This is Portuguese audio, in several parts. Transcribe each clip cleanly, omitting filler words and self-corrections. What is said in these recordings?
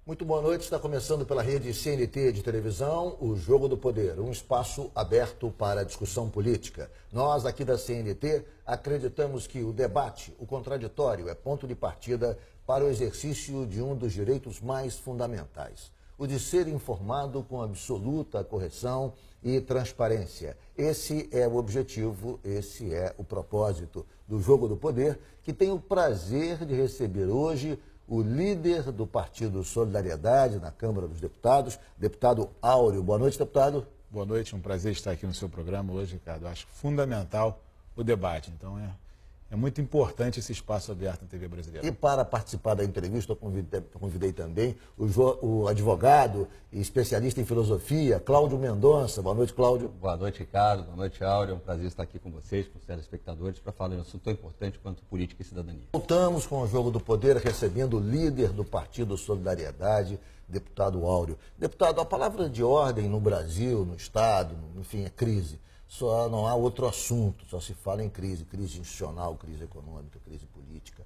Muito boa noite, está começando pela rede CNT de televisão, o Jogo do Poder, um espaço aberto para a discussão política. Nós, aqui da CNT, acreditamos que o debate, o contraditório, é ponto de partida para o exercício de um dos direitos mais fundamentais, o de ser informado com absoluta correção e transparência. Esse é o objetivo, esse é o propósito do Jogo do Poder, que tem o prazer de receber hoje o líder do Partido Solidariedade na Câmara dos Deputados, deputado Áureo. Boa noite, deputado. Boa noite, um prazer estar aqui no seu programa hoje, Ricardo. Acho fundamental o debate, então é muito importante esse espaço aberto na TV brasileira. E para participar da entrevista, eu convidei também o advogado e especialista em filosofia, Cláudio Mendonça. Boa noite, Cláudio. Boa noite, Ricardo. Boa noite, Áureo. É um prazer estar aqui com vocês, com os telespectadores, para falar de um assunto tão importante quanto política e cidadania. Voltamos com o Jogo do Poder, recebendo o líder do Partido Solidariedade, deputado Áureo. Deputado, a palavra de ordem no Brasil, no Estado, enfim, é crise. Só não há outro assunto, só se fala em crise institucional, crise econômica, crise política.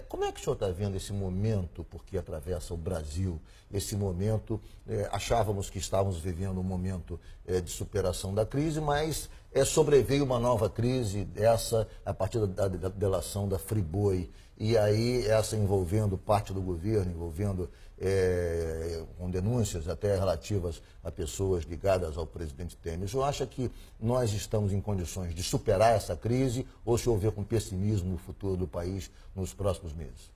Como é que o senhor está vendo esse momento, porque atravessa o Brasil, esse momento, achávamos que estávamos vivendo um momento de superação da crise, mas sobreveio uma nova crise, essa a partir da delação da Friboi, e aí essa envolvendo parte do governo, envolvendo com denúncias até relativas a pessoas ligadas ao presidente Temer. O senhor acha que nós estamos em condições de superar essa crise ou se houver com pessimismo no futuro do país nos próximos meses?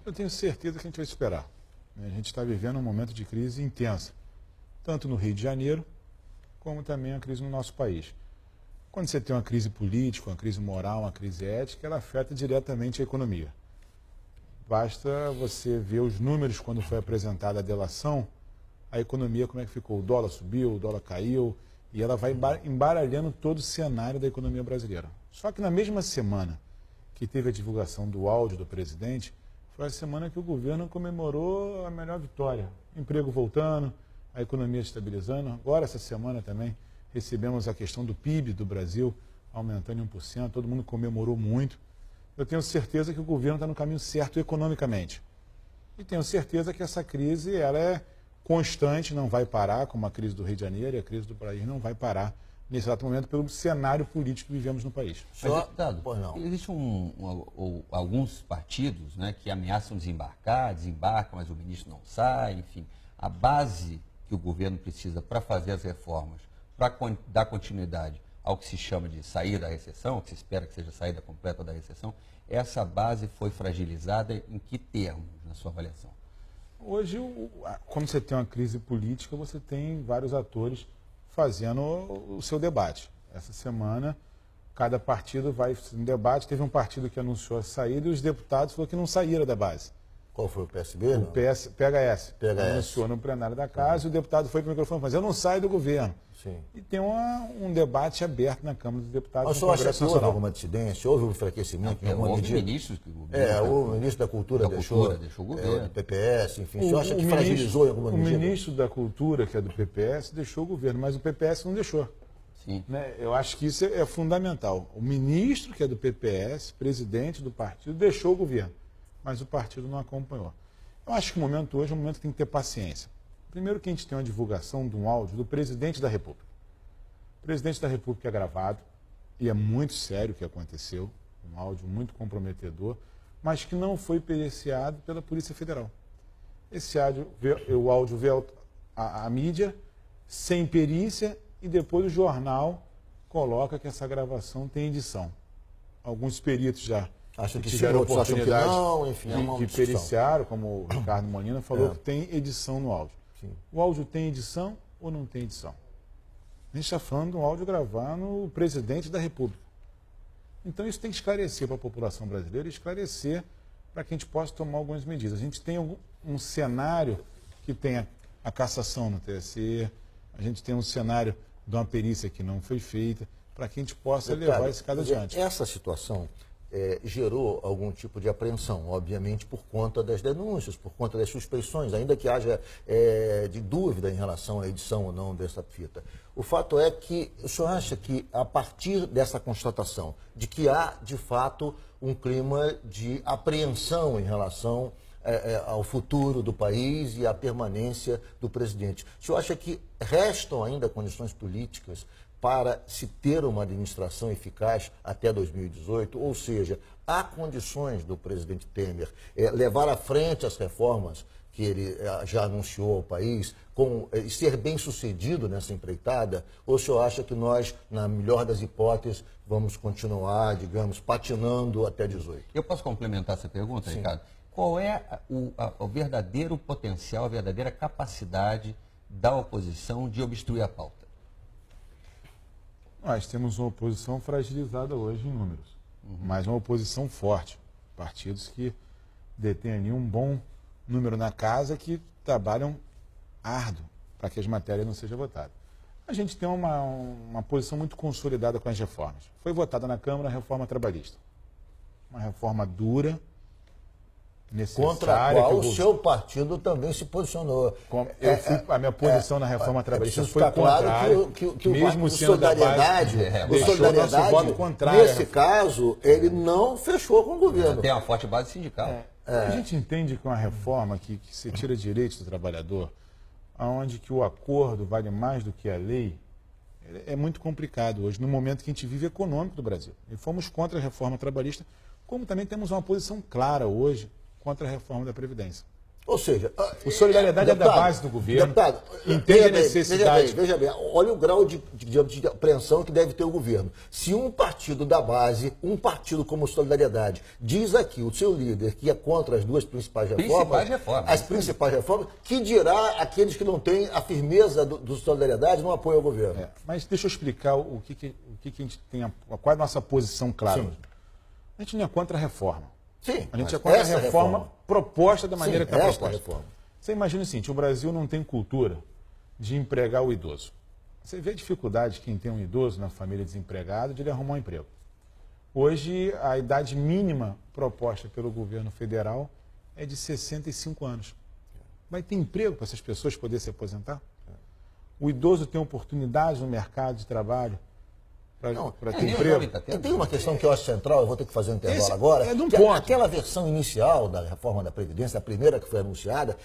Eu tenho certeza que a gente vai superar. A gente está vivendo um momento de crise intensa, tanto no Rio de Janeiro, como também a crise no nosso país. Quando você tem uma crise política, uma crise moral, uma crise ética, ela afeta diretamente a economia. Basta você ver os números quando foi apresentada a delação, a economia como é que ficou. O dólar subiu, o dólar caiu, e ela vai embaralhando todo o cenário da economia brasileira. Só que na mesma semana que teve a divulgação do áudio do presidente, foi a semana que o governo comemorou a melhor vitória. Emprego voltando, a economia estabilizando. Agora, essa semana também, recebemos a questão do PIB do Brasil aumentando em 1%, todo mundo comemorou muito. Eu tenho certeza que o governo está no caminho certo economicamente. E tenho certeza que essa crise ela é constante, não vai parar, como a crise do Rio de Janeiro e a crise do país não vai parar nesse exato momento pelo cenário político que vivemos no país. Mas, deputado, existem alguns partidos, né, que ameaçam desembarcam, mas o ministro não sai, enfim. A base que o governo precisa para fazer as reformas, para dar continuidade ao que se chama de saída da recessão, que se espera que seja a saída completa da recessão, essa base foi fragilizada em que termos, na sua avaliação? Hoje, quando você tem uma crise política, você tem vários atores fazendo o seu debate. Essa semana, cada partido vai no debate. Teve um partido que anunciou a saída e os deputados falaram que não saíram da base. Qual foi o PSB? O PHS. Anunciou no plenário da casa e o deputado foi para o microfone, mas eu não saio do governo. Sim. E tem um debate aberto na Câmara dos Deputados. Mas o senhor acha que houve alguma dissidência, houve um enfraquecimento? Houve ministros que o governo... o ministro da Cultura deixou o governo. Do PPS, enfim. O senhor acha que fragilizou em alguma medida? O ministro da Cultura, que é do PPS, deixou o governo, mas o PPS não deixou. Sim. Né? Eu acho que isso é fundamental. O ministro, que é do PPS, presidente do partido, deixou o governo, mas o partido não acompanhou. Eu acho que o momento hoje é um momento que tem que ter paciência. Primeiro que a gente tem uma divulgação de um áudio do presidente da República. O presidente da República é gravado, e é muito sério o que aconteceu, um áudio muito comprometedor, mas que não foi periciado pela Polícia Federal. Esse áudio, o áudio veio à mídia, sem perícia, e depois o jornal coloca que essa gravação tem edição. Alguns peritos já tiveram a oportunidade de periciar, como o Ricardo Molina falou, que tem edição no áudio. Sim. O áudio tem edição ou não tem edição? A gente está falando de um áudio gravado no presidente da República. Então isso tem que esclarecer para a população brasileira, esclarecer para que a gente possa tomar algumas medidas. A gente tem um cenário que tem a cassação no TSE, a gente tem um cenário de uma perícia que não foi feita, para que a gente possa levar esse caso adiante. Essa situação gerou algum tipo de apreensão, obviamente por conta das denúncias, por conta das suspeições, ainda que haja de dúvida em relação à edição ou não dessa fita. O fato é que o senhor acha que, a partir dessa constatação de que há, de fato, um clima de apreensão em relação ao futuro do país e à permanência do presidente. O senhor acha que restam ainda condições políticas para se ter uma administração eficaz até 2018? Ou seja, há condições do presidente Temer levar à frente as reformas que ele já anunciou ao país, e ser bem sucedido nessa empreitada? Ou o senhor acha que nós, na melhor das hipóteses, vamos continuar, digamos, patinando até 18? Eu posso complementar essa pergunta, Sim. Ricardo? Qual é o verdadeiro potencial, a verdadeira capacidade da oposição de obstruir a pauta? Nós temos uma oposição fragilizada hoje em números, mas uma oposição forte. Partidos que detêm ali um bom número na casa, que trabalham árduo para que as matérias não sejam votadas. A gente tem uma posição muito consolidada com as reformas. Foi votada na Câmara a reforma trabalhista. Uma reforma dura, necessária. Contra a qual o seu partido também se posicionou. A minha posição na reforma trabalhista foi claro contrária, que mesmo o sendo da Solidariedade, base, nosso voto contrário. Nesse caso, ele não fechou com o governo. Tem uma forte base sindical. A gente entende que uma reforma que se tira direitos do trabalhador, onde que o acordo vale mais do que a lei, é muito complicado hoje, no momento que a gente vive econômico do Brasil. E fomos contra a reforma trabalhista, como também temos uma posição clara hoje contra a reforma da Previdência. Ou seja, o Solidariedade é da base do governo, entende a necessidade. Veja bem, olha o grau de apreensão que deve ter o governo. Se um partido da base, um partido como Solidariedade, diz aqui, o seu líder, que é contra as duas principais reformas, as principais reformas, que dirá aqueles que não têm a firmeza do Solidariedade no apoio ao governo? Mas deixa eu explicar o que a gente tem, qual é a nossa posição clara. Sim. A gente não é contra a reforma. Sim, a gente é contra a reforma proposta da maneira que está proposta. Reforma. Você imagina o seguinte, o Brasil não tem cultura de empregar o idoso. Você vê a dificuldade de quem tem um idoso na família desempregado de ele arrumar um emprego. Hoje, a idade mínima proposta pelo governo federal é de 65 anos. Vai ter emprego para essas pessoas poderem se aposentar? O idoso tem oportunidade no mercado de trabalho para ter emprego. E tem uma questão que eu acho central, eu vou ter que fazer um intervalo agora. Aquela versão inicial da reforma da Previdência, a primeira que foi anunciada,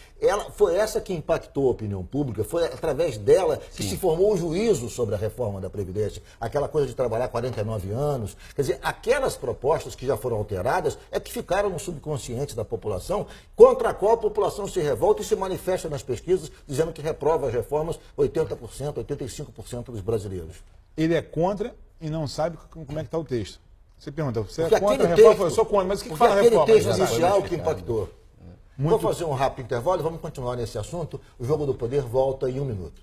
foi essa que impactou a opinião pública, foi através dela que se formou o juízo sobre a reforma da Previdência. Aquela coisa de trabalhar 49 anos. Quer dizer, aquelas propostas que já foram alteradas é que ficaram no subconsciente da população, contra a qual a população se revolta e se manifesta nas pesquisas, dizendo que reprova as reformas 80%, 85% dos brasileiros. Ele é contra e não sabe como é que está o texto. Você pergunta, você é contra a reforma? Eu sou contra, mas o que fala a reforma? Aquele texto inicial que impactou. Vamos fazer um rápido intervalo e vamos continuar nesse assunto. O Jogo do Poder volta em 1 minuto.